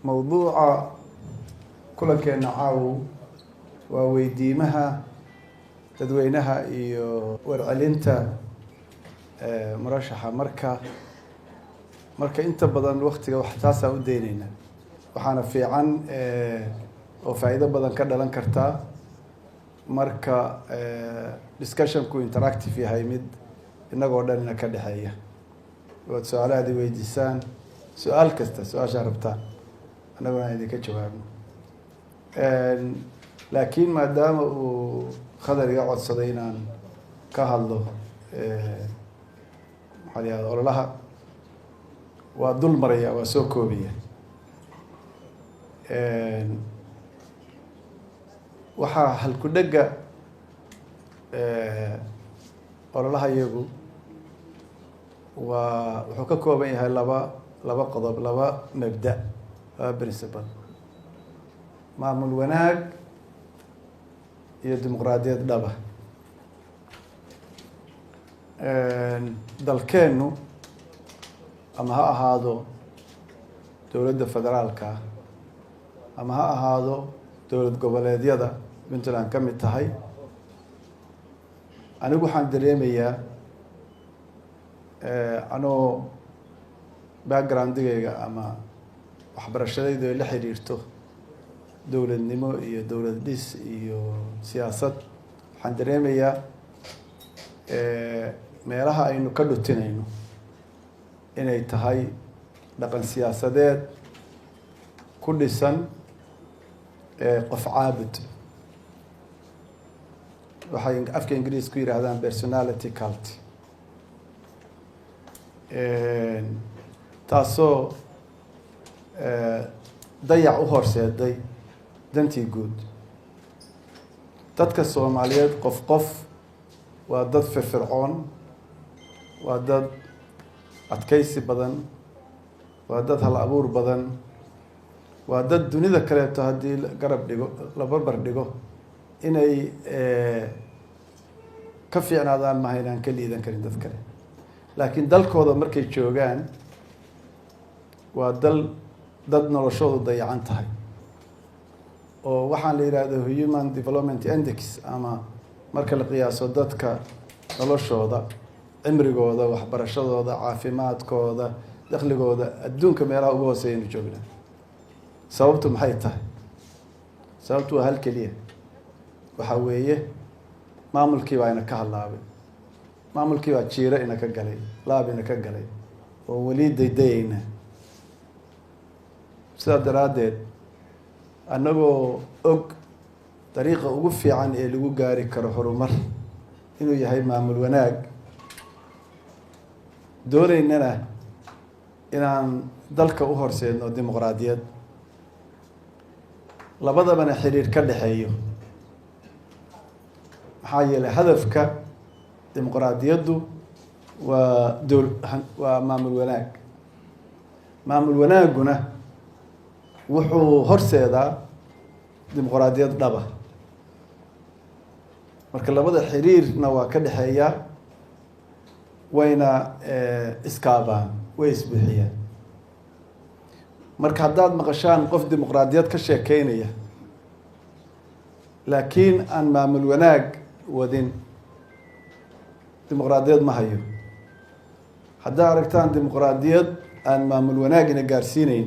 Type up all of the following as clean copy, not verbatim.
موضوع كل كان عاو وويديمها تدوينها ورعلنتا مرشحة marka inta badan waqtiga wax taas u deynayna waxaana fiican oo faa'iido badan ka dhalan karta marka discussion ku interactive yahay mid inagoo dhanna ka dhaxeeya oo su'aalaha weydiisaan su'aal kasta su'aasha rabtaan anaguna idinka jawaabno laakiin maadaama uu khadar iga codsaday inaan ka hadlo maxaa ololaha waa dul maraya waa soo koobiya waxaa halku dhega ololaha iyagu waa wuxuu ka kooban yahay laba qodob laba mabda laba principle maamul wanaag iyo dimuqraadiyad dhaba dalkeenu ama ha ahaado dowladda federaalka ama ha ahaado dowlad goboleedyada Puntland ka mid tahay anigu waxaan dareemayaa anoo background-gayga ama waxbarashadaydu ay la xiriirto dowladnimo iyo dowlad dhis iyo siyaasad waxaan dareemayaa meelaha aynu ka dhutinayno inay tahay dhaqan siyaasadeed ku dhisan qof caabud waxay afka Ingiriis ku yiraahdaan personality cult taasoo dayac u horseeday dantii guud dadka Soomaaliyeed qof waa dad firfircoon waa dad adkaysi badan waa dad hal abuur badan waa dad dunida kaleeto haddii garab dhigo la barbar dhigo inay ka fiicnaadaan ma haynaan ka liidan karin dad kale laakiin dalkooda markay joogaan waa dad noloshoodu dayacan tahay oo waxaan la yiraahdo human development index ama marka la qiyaaso dadka noloshooda cimrigooda waxbarashadooda caafimaadkooda dakhligooda adduunka meelaha ugu hooseeya inuu joogna sababtu maxay tahay sababtu waa hal keliya waxa weeye maamulkii baa ina ka hadlaabay maamulkii baa jiiro ina ka galay laab ina ka galay oo weli daydayayna sidaa daraaddeed annagoo og dariiqa ugu fiican ee lagu gaari karo horumar inuu yahay maamul wanaag doonaynana inaan dalka u horseedno dimuqraadiyad labadabana xiriir ka dhaxeeyo maxaa yeelay hadafka dimuqraadiyaddu waa maamul wanaag maamul wanaaguna wuxuu horseedaa dimuqraadiyad dhaba marka labada xiriirna waa ka dhaxeeyaa wayna iskaabaan way isbuuxiyaan marka haddaad maqashaan qof dimuqraadiyad ka sheekeynaya laakiin aan maamul wanaag wadin dimuqraadiyad ma hayo haddaad aragtaan dimuqraadiyad aan maamul wanaagina gaarsiinayn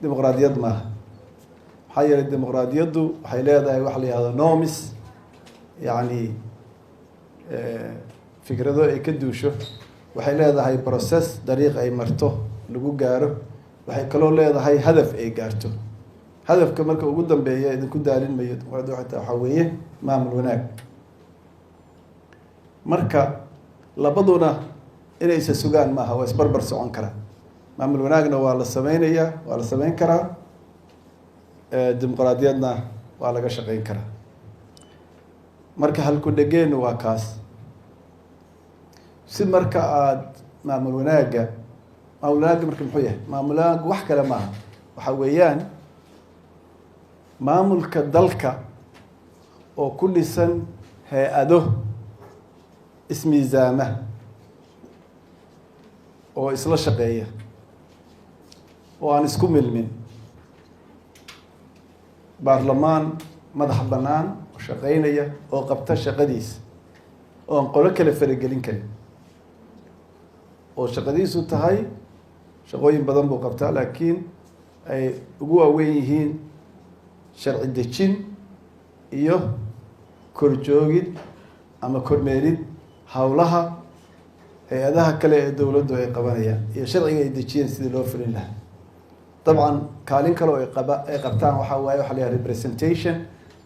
dimuqraadiyad maaha maxaa yeelay dimuqraadiyaddu waxay leedahay waxa la yihahdo norms yacni fikrado ay ka duusho waxay leedahay process dariiq ay marto lagu gaaro waxay kaloo leedahay hadaf ay gaarto hadafka marka ugu dambeeya idinku daalin mayo waxaa weeye maamul wanaag marka labaduna inay isa sugaan maaha waa isbarbar socon karaa maamul wanaagna waa la sameynayaa waa la sameyn karaa dimuqraadiyadna waa laga shaqeyn karaa marka halku dhegeenu waa kaas si marka aad maamul wanaagga marka muxuu yahay maamul wanaag wax kale maaha waxa weeyaan maamulka dalka oo ku dhisan hay-ado ismiisaama oo isla shaqeeya وأن اسكم المن برلمان مدح بنان وشقينية وقبتش قديس وانقلك لفريقين كلي وشقديس وتهاي شقوين بدن بقبتها لكن أي جوا وينهين شرع الدشين إيوه كرجوجد أما كرميرد حولها هذا كله الدولة ده قبلية شرع الدشين سيدلو في الله طبعا كالين كلو قبتان وحواي وحليها representation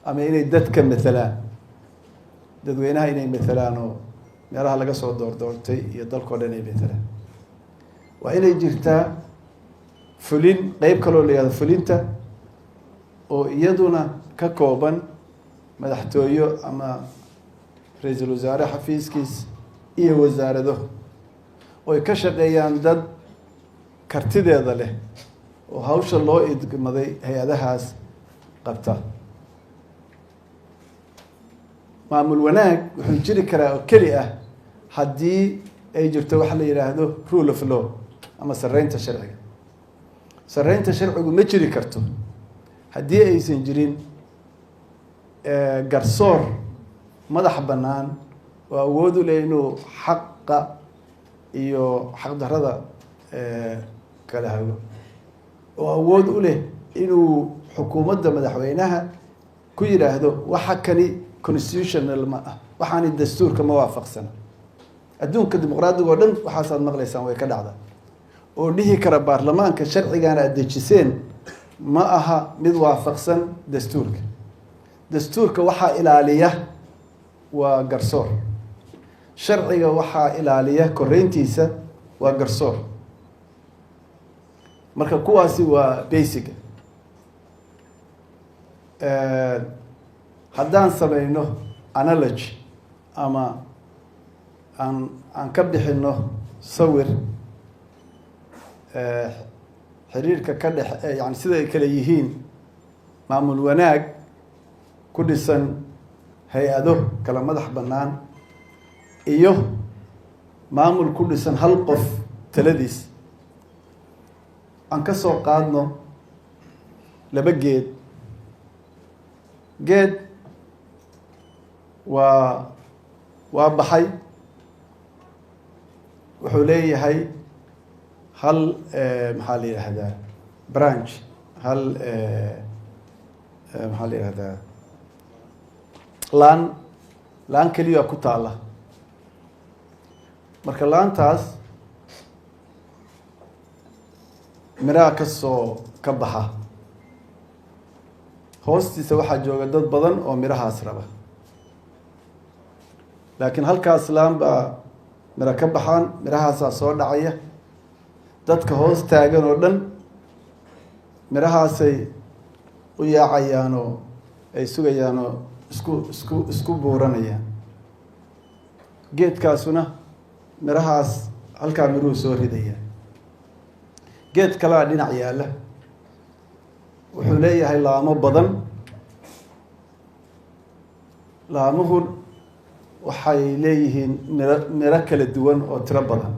أما إني دتك مثلا ددوينها إني مثلا meelaha laga soo doortay iyo dalkoo dhan ay betelaan waa inay jirtaa fulin qayb kale oo leeyahay fulinta oo iyaduna ka kooban madaxtooyo ama ra'iisul wasaare xafiiskiis iyo wasaarado oo ka shaqeeyaan dad kartideeda leh oo hawsha loo idmaday hay'adahaas qabta maamul wanaag wuxuu jiri karaa oo keli ah haddii ay jirto waxa la yiraahdo rule of law ama sareynta sharciga sareynta sharcigu ma jiri karto haddii aysan jirin garsoor madax bannaan oo awood u leh inuu xaqa iyo xaqdarrada kala hago oo awood u leh inuu xukuumadda madaxweynaha ku yiraahdo waxa kani constitutional ma ah waxaan dastuurka ma waafaqsan adduunka dimuqraadiga oo dhan waxaasaad maqlaysaan way ka dhacdaa oo dhihi kara baarlamaanka sharcigan aad dejiseen ma aha mid waafaqsan dastuurka dastuurka waxaa ilaaliya waa garsoor sharciga waxaa ilaaliya koreyntiisa waa garsoor marka kuwaasi waa basic haddaan samayno analogy ama aan ka bixino sawir xiriirka ka dhex yani sida ay kale yihiin maamul wanaag ku dhisan hay-ado kala madax bannaan iyo maamul ku dhisan hal qof taladiis aan ka soo qaadno laba geed waa baxay wuxuu leeyahay hal maxaa la yidhaahdaa branch hal maxaa la yidhahdaa laan keliya ku taala marka laantaas miraha ka baxa hoostiisa waxaa jooga dad badan oo mirahaas raba laakiin halkaas laan baa mira ka baxaan mirahaasaa soo dhacaya dadka hoos taagan oo dhan mirahaasay u yaacayaan oo ay sugayaan oo isku buuranayaan geedkaasuna mirahaas halkaa miruhu soo ridaya geed kalaa dhinac yaalla wuxuu leeyahay laamo badan laamuhu waxay leeyihiin miro kala duwan oo tiro badan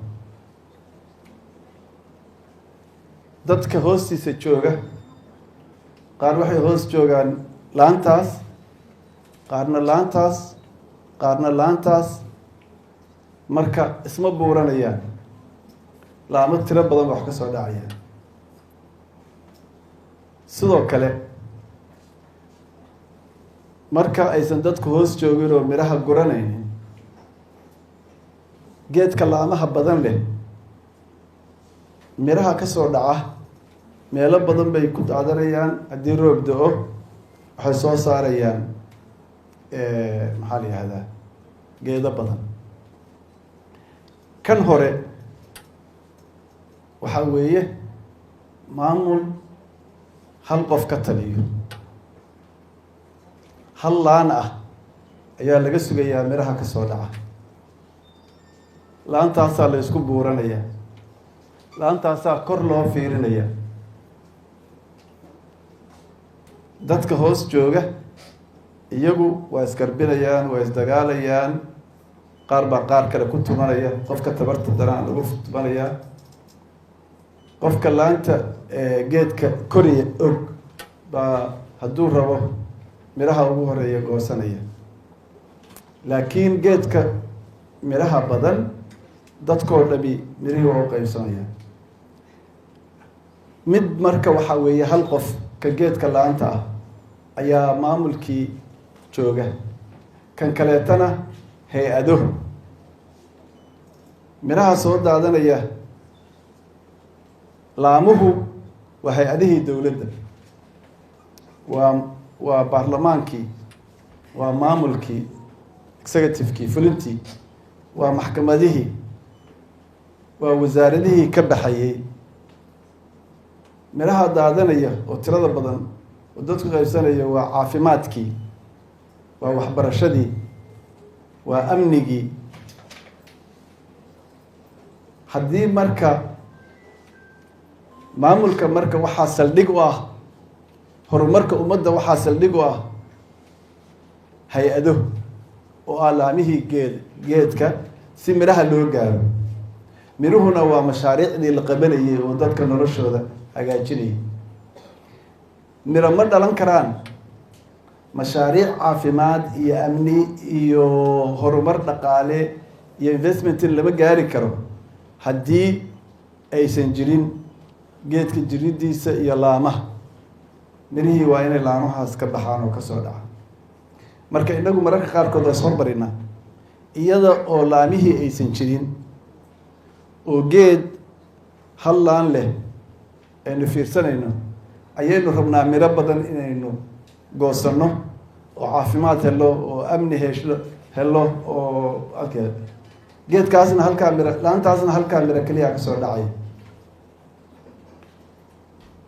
dadka hoostiisa jooga qaar waxay hoos joogaan laantaas qaarna laantaas marka isma buuranayaan laamo tiro badan wax ka soo dhacayaan sidoo kale marka aysan dadku hoos joogin oo miraha guranaynin geedka laamaha badan leh miraha ka soo dhaca meelo badan bay ku daadanayaan haddii roob da-o waxay soo saarayaan maxaa la yihahdaa geedo badan kan hore waxaa weeye maamul hal qof ka taliyo hal laan ah ayaa laga sugayaa miraha ka soo dhaca laantaasaa la isku buuranaya laantaasaa kor loo fiirinaya dadka hoos jooga iyagu waa isgarbinayaan waa isdagaalayaan qaar baa qaar kale ku tumanaya qofka tabarta daraan lagu tumanayaa qofka laanta geedka koriya og baa hadduu rabo miraha ugu horeeya goosanaya laakiin geedka miraha badan dadkoo dhami mirihii waa u qaybsanayaan mid marka waxaa weeye hal qof ka geedka la-aanta ah ayaa maamulkii jooga kan kaleetana hay-ado miraha soo daadanaya laamuhu waa hay-adihii dowladda waa baarlamaankii waa maamulkii executivekii fulintii waa maxkamadihii waa wasaaradihii ka baxayey miraha daadanaya oo tirada badan oo dadku qaybsanaya waa caafimaadkii waa waxbarashadii waa amnigii haddii marka maamulka marka waxaa saldhig u ah horumarka ummadda waxaa saldhig u ah hay-ado oo ah laamihii geedka si miraha loo gaaro miruhuna waa mashaariicdii la qabanayay oo dadka noloshooda hagaajinayay miro ma dhalan karaan mashaariic caafimaad iyo amni iyo horumar dhaqaale iyo investmentin lama gaari karo haddii aysan jirin geedka jiridiisa iyo laamaha mirihii waa inay laamahaas ka baxaan oo kasoo dhaca marka inagu mararka qaarkood waa ishormarina iyada oo laamihii aysan jirin oo geed hal laan leh aynu fiirsanayno ayaynu rabnaa miro badan inaynu goosanno oo caafimaad helo oo amni helo oo geedkaasna halkaa miro laantaasna halkaa miro keliya kasoo dhacay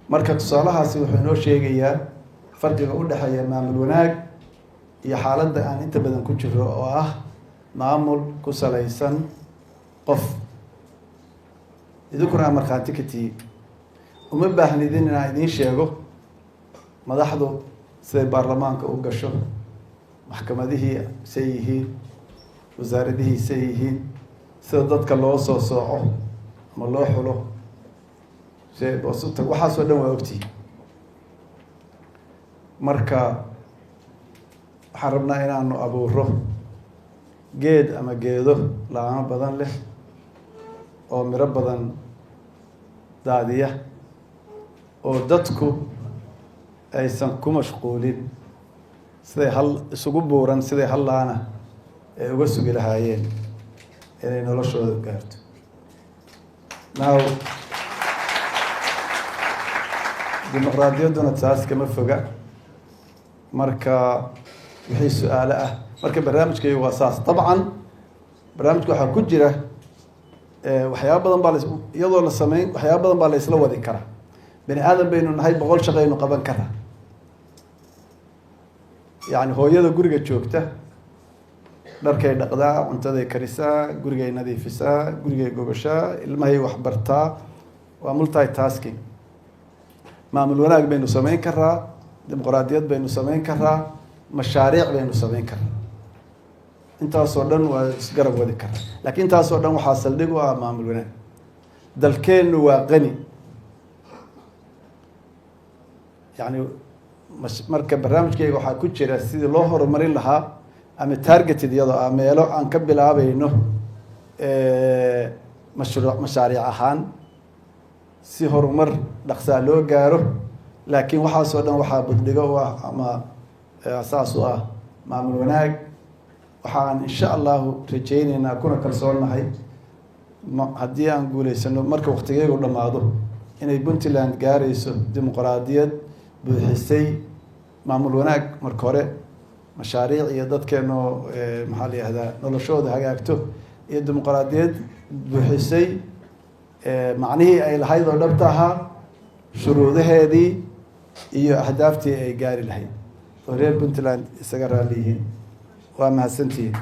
marka tusaalahaasi wuxuu inoo sheegayaa farqiga u dhexeeya maamul wanaag iyo xaaladda aan inta badan ku jiro oo ah maamul ku salaysan qof idinkuna aan markhaanti ka tihi uma baahnidin inaan idiin sheego madaxdu siday baarlamaanka u gasho maxkamadihii say yihiin wasaaradihii say yihiin sida dadka loo soo sooco ama loo xulo waxaasoo dhan waa ogtihi marka waxaan rabnaa inaanu abuuro geed ama geedo laamo badan leh oo miro badan daadiya oo dadku aysan ku mashquulin siday isugu buuran siday hal laana ay uga sugi lahaayeen inay noloshooda gaarto now dimuqraadiyadduna taas kama foga marka wixii su-aalo ah marka barnaamijkaygu waa saas dabcan barnaamijka waxaa ku jira waxyaaba badan baa iyadoo la sameyn waxyaaba badan baa la isla wadi karaa bani aadan baynu nahay 100 shaqaynu qaban karaa yani hooyada guriga joogta dharkay dhaqdaa cuntaday karisaa gurigay nadiifisaa gurigay gobashaa ilmahay waxbartaa waa multitasking maamul wanaag baynu samayn karaa dimuqraadiyad baynu samayn karaa mashaariic baynu samayn karaa intaasoo dhan waa isgarab wadi karaa laakiin intaasoo dhan waxaa saldhig u ah maamul wanaag dalkeennu waa qani yani marka barnaamijkayga waxaa ku jira sidii loo horumarin lahaa ama targeted iyadoo ah meelo aan ka bilaabayno mashaariic ahaan si horumar dhaqsaa loo gaaro laakiin waxaasoo dhan waxaa buddhigo u ah ama asaas u ah maamul wanaag waxaan insha allahu rajaynaynaa kuna kalsoonnahay haddii aan guulaysano marka waqtigeygu dhammaado inay puntland gaarayso dimuqraadiyad buuxisay maamul wanaag marka hore mashaariic iyo dadkeenoo maxaa la yihahdaa noloshooda hagaagto iyo dimuqraadiyad buuxisay macnihii ay lahayd oo dhabta ahaa shuruudaheedii iyo ahdaaftii ay gaari lahayd oo reer puntland isaga raali yihiin waa mahadsantihiin